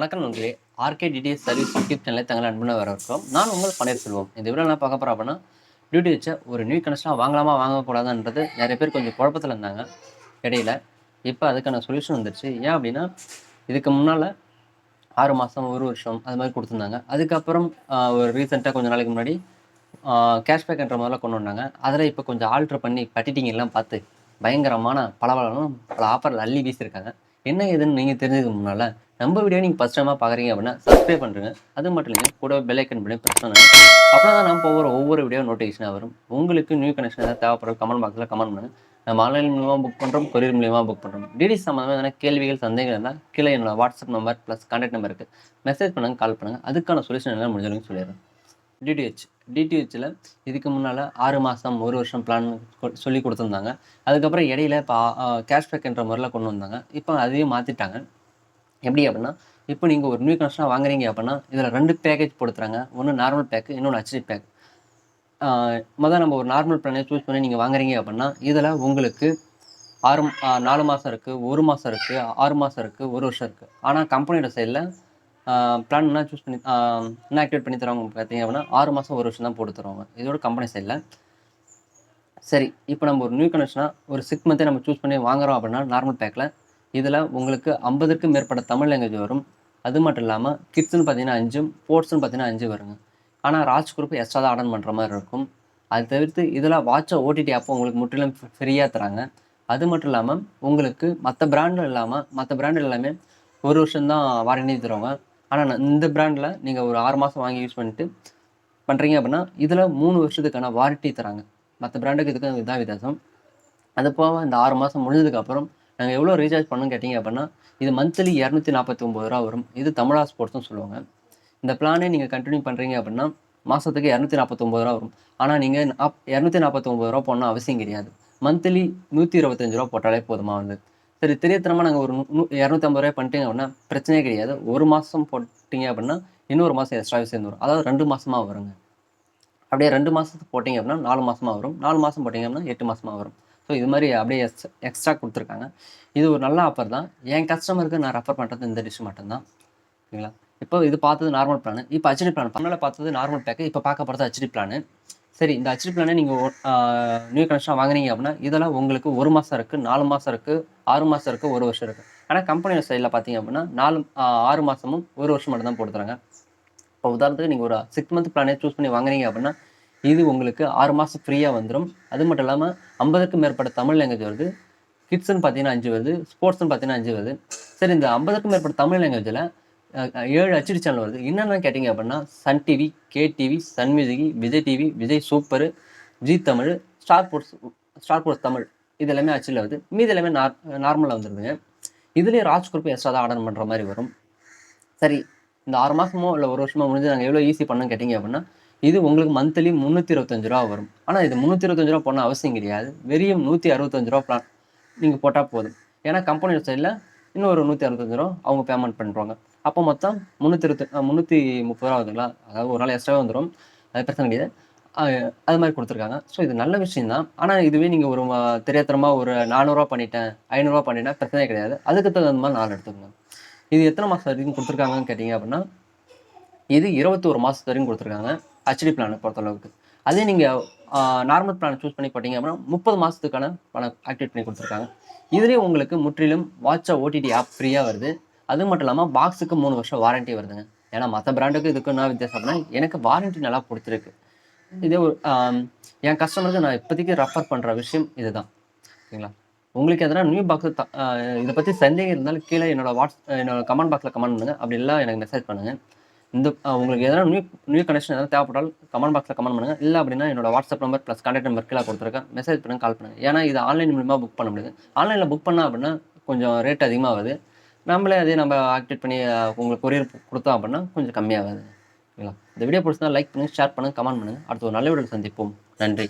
வணக்கம் நண்பர்களே. RK TDS service YouTube சேனலை தங்களை அன்புடன் வரவேற்கிறோம். நான் உங்கள் பன்னீர்செல்வம். இந்த வீடியோ என்ன பார்க்க போகிறோம் அப்படின்னா, டிடிஹெச்ச ஒரு நியூ கனெக்ஷனாக வாங்கலாமா வாங்கக்கூடாதான்றது நிறைய பேர் கொஞ்சம் குழப்பத்தில் இருந்தாங்க இடையில. இப்போ அதுக்கான சொல்யூஷன் வந்துருச்சு. ஏன் அப்படின்னா, இதுக்கு முன்னால் 6 மாதம் 1 வருஷம் அது மாதிரி கொடுத்துருந்தாங்க. அதுக்கப்புறம் ஒரு ரீசெண்டாக கொஞ்சம் நாளைக்கு முன்னாடி கேஷ்பேக்ன்ற மாதிரிலாம் கொண்டு வந்தாங்க. அதில் இப்போ கொஞ்சம் ஆல்ட்ரு பண்ணி பட்டிட்டிங் எல்லாம் பார்த்து பயங்கரமான பலபலனும் பல ஆஃபரில் அள்ளி வீசியிருக்காங்க. என்ன ஏதுன்னு நீங்கள் தெரிஞ்சதுக்கு முன்னால் நம்ம வீடியோ நீங்கள் ஃபஸ்ட் டைமாக பார்க்குறீங்க அப்படின்னா சப்ஸ்கிரைப் பண்ணுறேங்க. அது மட்டும் இல்லைங்க, கூட பெல் ஐக்கன் பண்ணி ப்ரெஸ் பண்ணுங்க. அப்படின்னா தான் நம்ம ஒவ்வொரு வீடியோ நோட்டிஃபிகேஷனாக வரும். உங்களுக்கு நியூ கனெக்ஷன் ஏதாவது தேவைப்படும் கமெண்ட் பாக்ஸில் கமெண்ட் பண்ணுங்கள். நம்ம ஆன்லைன் மூலமாக புக் பண்ணுறோம், கொரியர் மூலியமாக புக் பண்ணுறோம். டிடி சம்மந்தமான கேள்விகள் சந்தேகங்கள் இருந்தால் கீழே என்னோட WhatsApp number plus contact number இருக்குது. மெசேஜ் பண்ணுங்கள், கால் பண்ணுங்கள். அதுக்கான சொல்யூஷன் என்ன முடிஞ்சாலும் சொல்லிடுறேன். டிடிஹெச்சில் இதுக்கு முன்னால் 6 மாதம் 1 வருஷம் பிளான் சொல்லி கொடுத்துருந்தாங்க. அதுக்கப்புறம் இடையில இப்போ கேஷ்பேக்ன்ற முறையில் கொண்டு வந்தாங்க. இப்போ அதையும் மாற்றிட்டாங்க. எப்படி அப்படின்னா, இப்போ நீங்கள் ஒரு நியூ கனெக்ஷனாக வாங்குறீங்க அப்படின்னா இதில் 2 பேக்கேஜ் போடுத்துறாங்க. ஒன்று நார்மல் பேக்கு, இன்னொன்று ஹெச்டி பேக். முதல் நம்ம ஒரு நார்மல் பிளானை சூஸ் பண்ணி நீங்கள் வாங்குறீங்க அப்படின்னா இதில் உங்களுக்கு 4 மாதம் இருக்குது, 1 மாதம் இருக்குது, 6 மாதம் இருக்குது, 1 வருஷம் இருக்குது. ஆனால் கம்பெனியோட சைடில் பிளான் என்ன சூஸ் பண்ணி என்ன ஆக்டிவேட் பண்ணி தருவாங்க பார்த்தீங்க அப்படின்னா 6 மாதம் 1 வருஷம் தான் போட்டு தருவாங்க இதோட கம்பெனி சைடில். சரி, இப்போ நம்ம ஒரு நியூ கனெக்ஷனாக ஒரு 6 மந்த்தே நம்ம சூஸ் பண்ணி வாங்குறோம் அப்படின்னா நார்மல் பேக்கில் இதில் உங்களுக்கு 50க்கும் மேற்பட்ட தமிழ் லாங்குவேஜ் வரும். அது மட்டும் இல்லாமல் கிட்ஸ்ன்னு பார்த்தீங்கன்னா 5, ஸ்போர்ட்ஸ்னு பார்த்தீங்கன்னா 5 வருங்க. ஆனால் ராஜ் குரூப் எக்ஸ்ட்ரா தான் ஆர்டர் பண்ணுற மாதிரி இருக்கும். அது தவிர்த்து இதில் வாட்ச ஓடிடி ஆப்பை உங்களுக்கு முற்றிலும் ஃப்ரீயாக தராங்க. அது மட்டும் இல்லாமல் உங்களுக்கு மற்ற பிராண்டில் இல்லாமல் மற்ற பிராண்டில் எல்லாமே 1 வருஷம் தான் வாரண்டி தருவாங்க. ஆனால் இந்த பிராண்டில் நீங்கள் ஒரு 6 மாதம் வாங்கி யூஸ் பண்ணிட்டு பண்ணுறீங்க அப்படின்னா இதில் 3 வருஷத்துக்கான வாரண்டி தராங்க. மற்ற பிராண்டுக்கு இதுக்கு இதுதான் வித்தியாசம். அது போக இந்த 6 மாதம் முடிஞ்சதுக்கப்புறம் நாங்கள் எவ்வளோ ரீசார்ஜ் பண்ணணும்னு கேட்டிங்க அப்படின்னா இது மந்த்லி 249 ரூபா வரும். இது தமிழா ஸ்போர்ட்ஸ்னு சொல்லுவாங்க. இந்த பிளானே நீங்கள் கண்டினியூ பண்ணுறீங்க அப்படின்னா மாதத்துக்கு 249 ரூபா வரும். ஆனால் நீங்கள் 249 ரூபா போடணும் அவசியம் கிடையாது. மந்த்லி 125 ரூபா போட்டாலே போதுமா வந்து. சரி, தெரியத்தனமாக நாங்கள் ஒரு 250 ரூபாய் பண்ணிட்டீங்க அப்படின்னா பிரச்சனையே கிடையாது. 1 மாதம் போட்டிங்க அப்படின்னா இன்னொரு மாதம் எக்ஸ்ட்ராவே சேர்ந்து வரும். அதாவது 2 மாதமாக வருங்க. அப்படியே 2 மாதத்துக்கு போட்டிங்க அப்படின்னா 4 மாதமாக வரும். 4 மாதம் போட்டிங்க அப்படின்னா 8 மாதமாக வரும். ஸோ இது மாதிரி அப்படியே எக்ஸ்ட்ரா கொடுத்துருக்காங்க. இது ஒரு நல்ல ஆஃபர் தான். என் கஸ்டமருக்கு நான் ரெஃபர் பண்ணுறது இந்த டிஷ் மட்டும்தான். ஓகேங்களா? இப்போ இது பார்த்தது நார்மல் பிளானு. இப்போ ஹெச்டி பிளான். முன்னால பார்த்தது நார்மல் பேக்கு. இப்போ பார்க்க போகிறது ஹெச்டி பிளானு. சரி, இந்த ஹெச்டி பிளானை நீங்கள் நியூ கனெக்ஷனாக வாங்குறீங்க அப்படின்னா இதில் உங்களுக்கு 1 மாதம் இருக்குது, 4 மாதம் இருக்குது, 6 மாதம் இருக்குது, 1 வருஷம் இருக்குது. ஆனால் கம்பெனியோட சைடில் பார்த்தீங்க அப்படின்னா 6 மாதமும் 1 வருஷம் மட்டும் தான் போட்டு தராங்க. இப்போ உதாரணத்துக்கு நீங்கள் ஒரு 6 மந்த் பிளானே சூஸ் பண்ணி வாங்குறீங்க அப்படின்னா இது உங்களுக்கு 6 மாதம் ஃப்ரீயாக வந்துடும். அது மட்டும் இல்லாமல் 50க்கும் மேற்பட்ட தமிழ் லாங்குவேஜ் வருது. கிட்ஸ்ன்னு பார்த்தீங்கன்னா 5 வருது, ஸ்போர்ட்ஸ்ன்னு பார்த்தீங்கன்னா 5 வருது. சரி, இந்த 50க்கும் மேற்பட்ட தமிழ் லாங்குவேஜில் 7 ஹெச்டி சேனல் வருது. என்னென்ன கேட்டிங்க அப்படின்னா Sun TV, K TV, Sun Music, Vijay TV, Vijay Super, Zee Tamil, Star Sports Tamil, இது எல்லாமே ஹெச்டியில் வருது. மீது எல்லாமே நார்மலாக வந்துடுதுங்க. இதுலேயே ராஜ் குரூப் எக்ஸ்ட்ரா தான் ஆர்டர் பண்ணுற மாதிரி வரும். சரி, இந்த 6 மாதமோ இல்லை 1 வருஷமோ முடிஞ்சு நாங்கள் எவ்வளோ ஈஸி பண்ணோன்னு கேட்டிங்க அப்படின்னா இது உங்களுக்கு மந்த்லி 325 ரூபா வரும். ஆனால் இது 325 ரூபா போனால் அவசியம் கிடையாது. வெறும் 165 ரூபா பிளான் நீங்கள் போட்டால் போதும். ஏன்னா கம்பெனியோட சைடில் இன்னும் ஒரு 165 ரூபா அவங்க பேமெண்ட் பண்ணுறாங்க. அப்போ மொத்தம் 330 ரூபா வருதுங்களா? அதாவது ஒரு நாள் எக்ஸ்ட்ராவே வந்துடும். அது பிரச்சனை கிடையாது. அது மாதிரி கொடுத்துருக்காங்க. ஸோ இது நல்ல விஷயம் தான். ஆனால் இதுவே நீங்கள் ஒரு தெரியாத்தனமாக ஒரு 400 பண்ணிட்டேன், 500 பண்ணிட்டேன் பிரச்சனையே கிடையாது. அதுக்கு தகுந்த மாதிரி நாள் எடுத்துக்கோங்க. இது எத்தனை மாதம் வரைக்கும் கொடுத்துருக்காங்கன்னு கேட்டிங்க அப்படின்னா இது 21 மாதத்து வரைக்கும் கொடுத்துருக்காங்க ஹெச்டி பிளானை பொறுத்தளவுக்கு. அதே நீங்கள் நார்மல் பிளான் சூஸ் பண்ணி போட்டிங்க அப்படின்னா 30 மாதத்துக்கான பிளான் ஆக்டிவேட் பண்ணி கொடுத்துருக்காங்க. இதுலேயே உங்களுக்கு முற்றிலும் வாட்சா ஓடிடி ஆப் ஃப்ரீயாக வருது. அது மட்டும் இல்லாமல் பாக்ஸுக்கு 3 வருஷம் வாரண்ட்டி வருதுங்க. ஏன்னா மற்ற பிராண்டுக்கு இதுக்கு என்ன வித்தியாசம் அப்படின்னா எனக்கு வாரண்ட்டி நல்லா பிடிச்சிருக்கு. இதே ஒரு என் கஸ்டமருக்கு நான் இப்போதைக்கு ரெஃபர் பண்ணுற விஷயம் இதுதான். ஓகேங்களா? உங்களுக்கு எதனா நியூ பாக்ஸு இதை பற்றி சந்தேகம் இருந்தாலும் கீழே என்னோட கமெண்ட் பாக்ஸில் கமெண்ட் பண்ணுங்கள். அப்படி இல்லை எனக்கு மெசேஜ் பண்ணுங்கள். இந்த உங்களுக்கு எதனா நியூ கனெக்ஷன் எதாவது தேவைப்பட்டாலும் கமெண்ட் பாக்ஸில் கமெண்ட் பண்ணுங்கள். இல்லை அப்படின்னா என்னோட WhatsApp number plus contact number கீழே கொடுத்துருக்கேன். மெசேஜ் பண்ணுங்கள், கால் பண்ணுங்கள். ஏன்னா இது ஆன்லைன் மூலமாக புக் பண்ண முடியாது. ஆன்லைனில் புக் பண்ணால் அப்படின்னா கொஞ்சம் ரேட் அதிகமாக ஆகுது. நம்மளே அதே நம்ம ஆக்டிவேட் பண்ணி உங்களுக்கு கொரியர் கொடுத்தோம் அப்படின்னா கொஞ்சம் கம்மியாகாது. ஓகேங்களா? இந்த வீடியோ பிடிச்சிருந்தா லைக் பண்ணுங்கள், ஷேர் பண்ணுங்கள், கமெண்ட் பண்ணுங்கள். அடுத்து ஒரு நல்ல வீடியோவில் சந்திப்போம். நன்றி.